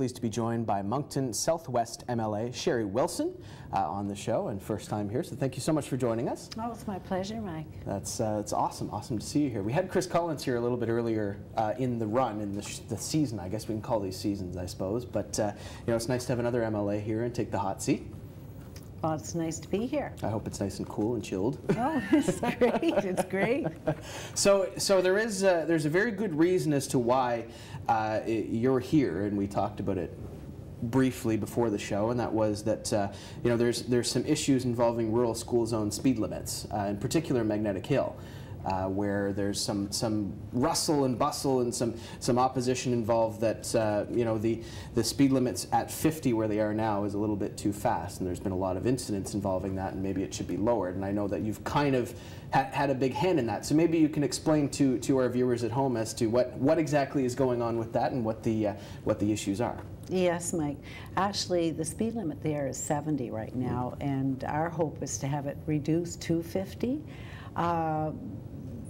pleased to be joined by Moncton Southwest MlA Sherry Wilson on the show, and first time here, so thank you so much for joining us. Oh, it's my pleasure, Mike. It's awesome to see you here. We had Chris Collins here a little bit earlier in the run, in the season, I guess we can call these seasons, I suppose, but you know, it's nice to have another MlA here and take the hot seat. Well, it's nice to be here. I hope it's nice and cool and chilled. Oh, it's great. It's great. So there's a very good reason as to why you're here, and we talked about it briefly before the show, and that was that you know, there's some issues involving rural school zone speed limits, in particular Magnetic Hill. Where there's some rustle and bustle and some opposition involved that you know, the speed limits at 50 where they are now is a little bit too fast, and there's been a lot of incidents involving that, and maybe it should be lowered. And I know that you've kind of had a big hand in that, so maybe you can explain to our viewers at home as to what exactly is going on with that and what the issues are. Yes, Mike. Actually, the speed limit there is 70 right now, and our hope is to have it reduced to 50.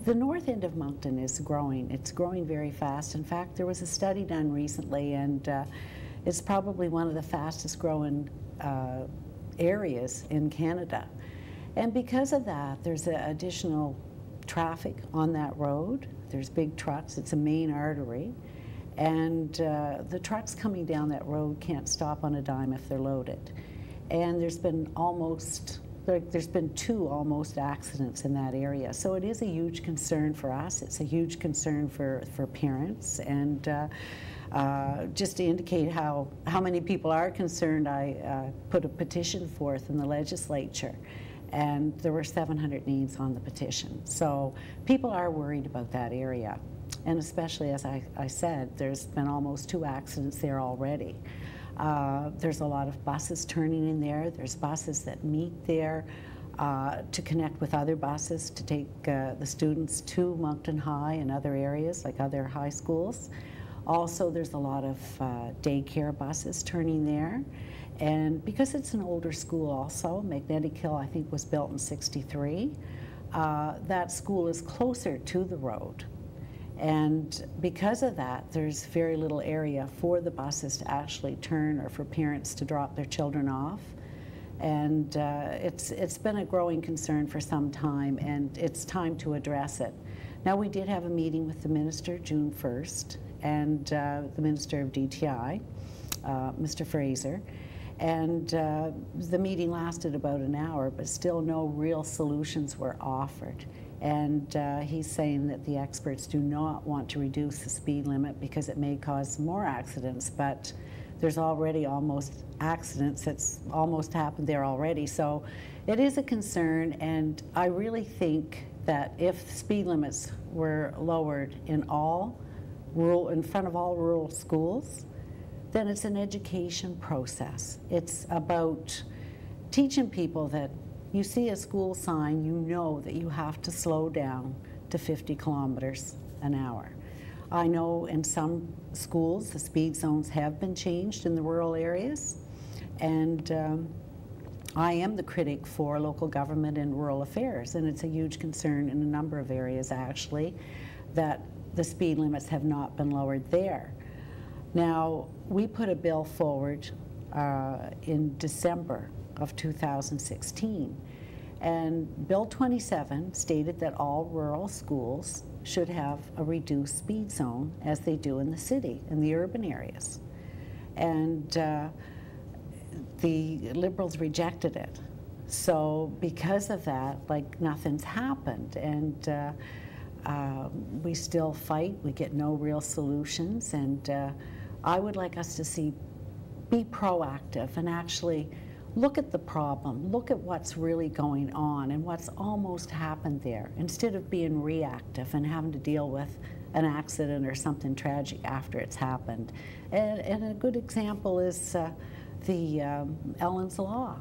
The north end of Moncton is growing. It's growing very fast. In fact, there was a study done recently, and it's probably one of the fastest growing areas in Canada. And because of that, there's additional traffic on that road. There's big trucks. It's a main artery. And the trucks coming down that road can't stop on a dime if they're loaded. And there's been two almost accidents in that area. So it is a huge concern for us. It's a huge concern for parents. And just to indicate how many people are concerned, I put a petition forth in the legislature, and there were 700 names on the petition. So people are worried about that area. And especially, as I said, there's been almost 2 accidents there already. There's a lot of buses turning in there. There's buses that meet there to connect with other buses to take the students to Moncton High and other areas, like other high schools. Also, there's a lot of daycare buses turning there. And because it's an older school also, Magnetic Hill, I think, was built in '63, that school is closer to the road. And because of that, there's very little area for the buses to actually turn or for parents to drop their children off. And it's been a growing concern for some time, and it's time to address it. Now, we did have a meeting with the minister June 1st, and the Minister of DTI, Mr. Fraser. And the meeting lasted about an hour, but still no real solutions were offered. And he's saying that the experts do not want to reduce the speed limit because it may cause more accidents, but there's already almost accidents that's almost happened there already. So it is a concern, and I really think that if speed limits were lowered in front of all rural schools, then it's an education process. It's about teaching people that you see a school sign, you know that you have to slow down to 50 kilometers an hour. I know in some schools the speed zones have been changed in the rural areas, and I am the critic for local government and rural affairs, and it's a huge concern in a number of areas actually that the speed limits have not been lowered there. Now, we put a bill forward in December of 2016, and Bill 27 stated that all rural schools should have a reduced speed zone as they do in the city, in the urban areas. And the Liberals rejected it. So because of that, like, nothing's happened, and we still fight. We get no real solutions, and I would like us to be proactive and actually look at the problem, look at what's really going on and what's almost happened there, instead of being reactive and having to deal with an accident or something tragic after it's happened. And a good example is the Ellen's Law.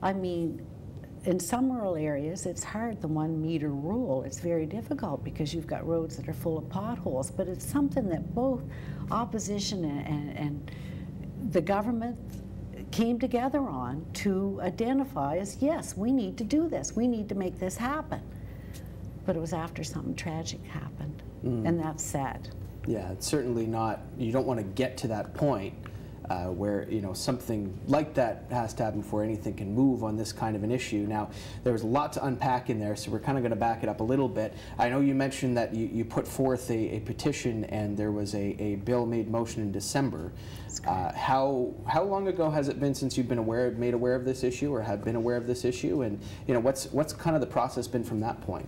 I mean, in some rural areas, it's hard, the 1 meter rule. It's very difficult because you've got roads that are full of potholes, but it's something that both opposition and the government came together on to identify as, yes, we need to do this. We need to make this happen. But it was after something tragic happened, and that's sad. Yeah, it's certainly not, you don't want to get to that point where something like that has to happen before anything can move on this kind of an issue. Now, there was a lot to unpack in there, so we're kind of going to back it up a little bit. I know you mentioned that you put forth a petition, and there was a bill made motion in December. How long ago has it been since you've been made aware of this issue, or have been aware of this issue, and what's kind of the process been from that point?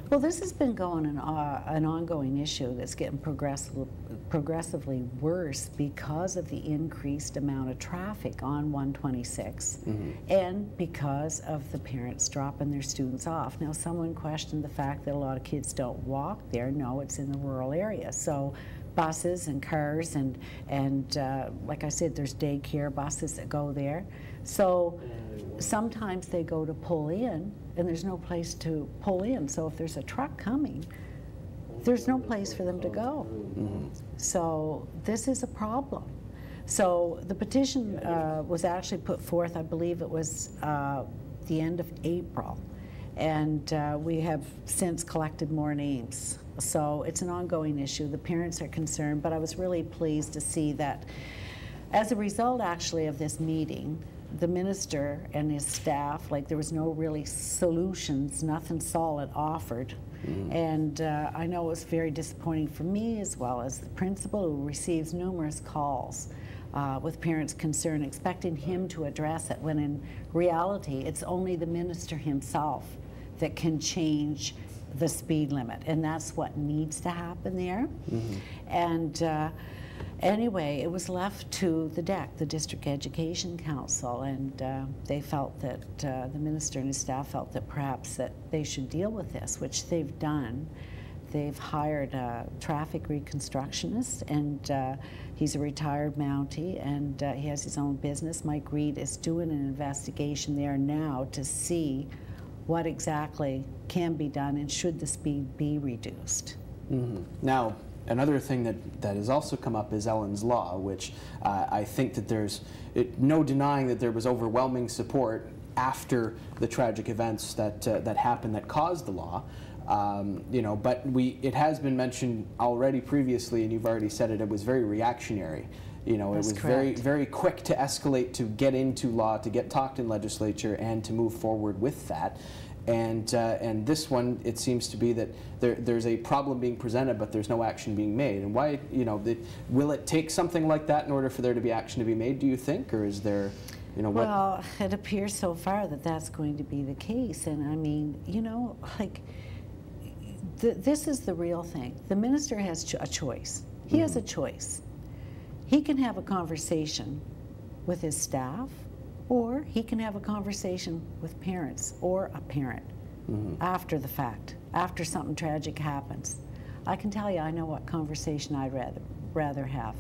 Well, this has been an ongoing issue that's getting progressively worse because of the increased amount of traffic on 126, and because of the parents dropping their students off. Now, someone questioned the fact that a lot of kids don't walk there. No, it's in the rural area. So buses and cars and like I said, there's daycare buses that go there. So sometimes they go to pull in, and there's no place to pull in. So if there's a truck coming, there's no place for them to go. So this is a problem. So the petition was actually put forth, I believe it was the end of April. And we have since collected more names. So it's an ongoing issue. The parents are concerned, but I was really pleased to see that as a result actually of this meeting, the minister and his staff, like there was no really solutions, nothing solid offered. And I know it was very disappointing for me as well as the principal, who receives numerous calls with parents concerned, expecting him to address it, when in reality it's only the minister himself that can change the speed limit, and that's what needs to happen there. And anyway, it was left to the DEC, the District Education Council, and they felt that the minister and his staff felt that perhaps that they should deal with this, which they've done. They've hired a traffic reconstructionist, and he's a retired Mountie, and he has his own business. Mike Reed is doing an investigation there now to see what exactly can be done and should the speed be reduced. Now, another thing that has also come up is Ellen's Law, which I think that there's no denying that there was overwhelming support after the tragic events that happened that caused the law. But it has been mentioned already previously, and you've already said it was very reactionary. It was very, very quick to escalate, to get into law, to get talked in legislature, and to move forward with that. And this one, it seems to be that there's a problem being presented, but there's no action being made. And why, will it take something like that in order for there to be action to be made, do you think? Or is there, Well, it appears so far that that's going to be the case. And I mean, this is the real thing. The minister has a choice. He has a choice. He can have a conversation with his staff, or he can have a conversation with parents or a parent after the fact, after something tragic happens. I can tell you, I know what conversation I'd rather have.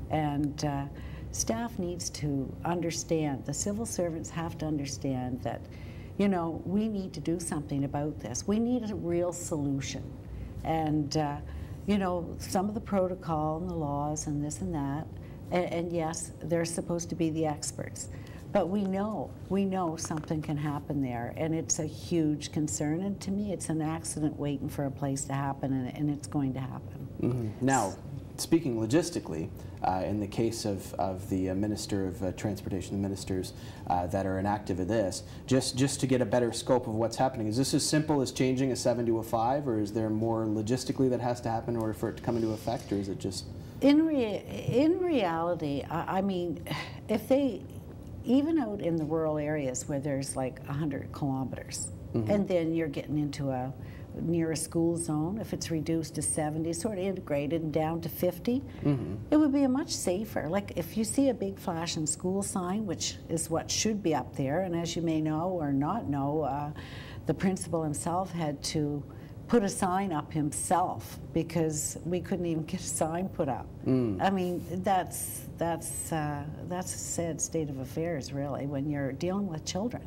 And staff needs to understand, the civil servants have to understand that, we need to do something about this. We need a real solution. And, some of the protocol and the laws and this and that, and yes, they're supposed to be the experts. But we know something can happen there, and it's a huge concern. And to me, it's an accident waiting for a place to happen, and it's going to happen. Now, speaking logistically, in the case of the Minister of Transportation, the ministers that are inactive of this, just to get a better scope of what's happening, is this as simple as changing a 7 to a 5, or is there more logistically that has to happen in order for it to come into effect, or is it just... In reality, I mean, if they... Even out in the rural areas where there's like 100 kilometers, and then you're getting into near a school zone, if it's reduced to 70, sort of integrated and down to 50, it would be a much safer. Like if you see a big flashing school sign, which is what should be up there, and as you may know or not know, the principal himself had to put a sign up himself because we couldn't even get a sign put up. I mean, that's a sad state of affairs, really, when you're dealing with children.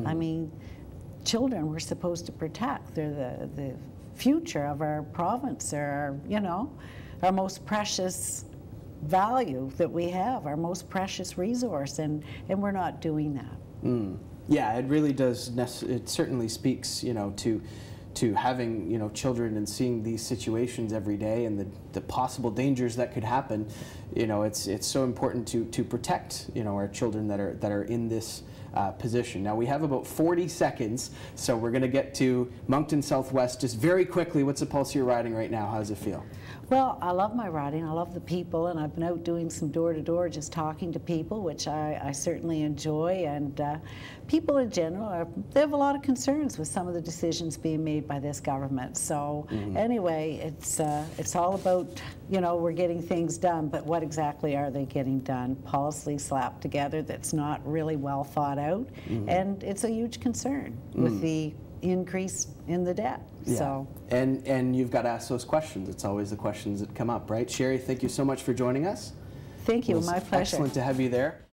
I mean, children we're supposed to protect. They're the future of our province. They're our most precious value that we have, our most precious resource, and we're not doing that. Yeah, it really does. It certainly speaks, to having, you know, children and seeing these situations every day and the possible dangers that could happen, you know, it's so important to protect, you know, our children that are in this position. Now we have about 40 seconds, so we're going to get to Moncton Southwest just very quickly. What's the pulse you're riding right now? How does it feel? Well, I love my riding. I love the people, and I've been out doing some door-to-door, just talking to people, which I certainly enjoy. And people in general, they have a lot of concerns with some of the decisions being made by this government. So anyway, it's all about, you know, we're getting things done, but what exactly are they getting done? Policy slapped together that's not really well thought out, and it's a huge concern with the increase in the debt. Yeah. So. And you've got to ask those questions. It's always the questions that come up, right? Sherry, thank you so much for joining us. Thank you, my pleasure. Excellent to have you there.